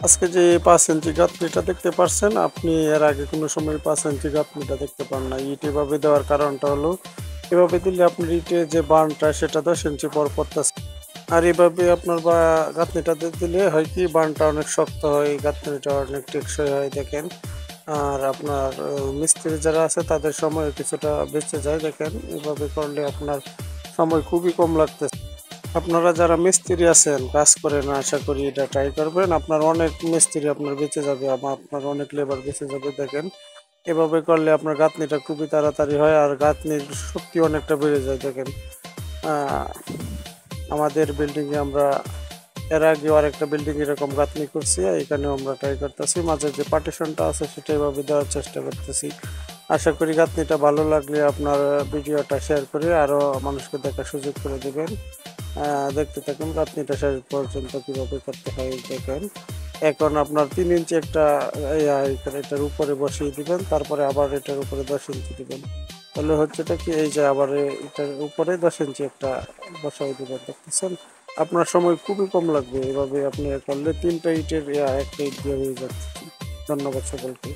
আজকে যে 5 ইঞ্চি গাঁথনিটা দেখতে পারছেন, আপনি এর আগে কোনো সময় 5 ইঞ্চি গাঁথনিটা দেখতে পান না। ইট এভাবে দেওয়ার কারণটা হলো, এভাবে দিলে আপনার ইটের যে বানটা সেটা 10 ইঞ্চি পর পড়তেছে। আর এভাবে আপনার বা গাঁথনিটা দিলে হয় কি বানটা অনেক শক্ত হয়, গাঁথনিটা অনেক টেকসই হয় দেখেন। আর আপনার মিস্ত্রি যারা আছে তাদের সময় কিছুটা বেঁচে যায় দেখেন। এভাবে করলে আপনার সময় খুবই কম লাগতেছে। আপনারা যারা মিস্ত্রি আছেন, কাজ করেন, আশা করি এটা ট্রাই করবেন। আপনার অনেক মিস্ত্রি আপনার বেঁচে যাবে, আপনার অনেক লেবার বেঁচে যাবে দেখেন। এভাবে করলে আপনার গাঁথনিটা খুবই তাড়াতাড়ি হয় আর গাঁথনির শক্তি অনেকটা বেড়ে যায় দেখেন। আহ, আমাদের বিল্ডিং এ আমরা এর আগে আরেকটা বিল্ডিং এরকম গাঁথনি করছি, এখানেও আমরা ট্রাই করতেছি। মাঝে যে পার্টিশনটা আছে সেটা এভাবে দেওয়ার চেষ্টা করতেছি। আশা করি গাঁথনিটা ভালো লাগলে আপনার ভিডিওটা শেয়ার করে আরো মানুষকে দেখার সুযোগ করে দেবেন। দেখতে থাকুন গাঁথনিটা শেষ পর্যন্ত কিভাবে করতে হয় দেখেন। এখন আপনার 3 ইঞ্চি একটা এটার উপরে বসিয়ে দিবেন, তারপরে আবার এটার উপরে 10 ইঞ্চি দিবেন। তাহলে হচ্ছেটা কি, এই যে আবার এটার উপরে 10 ইঞ্চি একটা বসাই দিবেন, দেখতেছেন। আপনার সময় খুবই কম লাগবে, এভাবে আপনি করলে 3টা ইটের একটা ইট দিয়ে হয়ে যাচ্ছে। ধন্যবাদ সকলকে।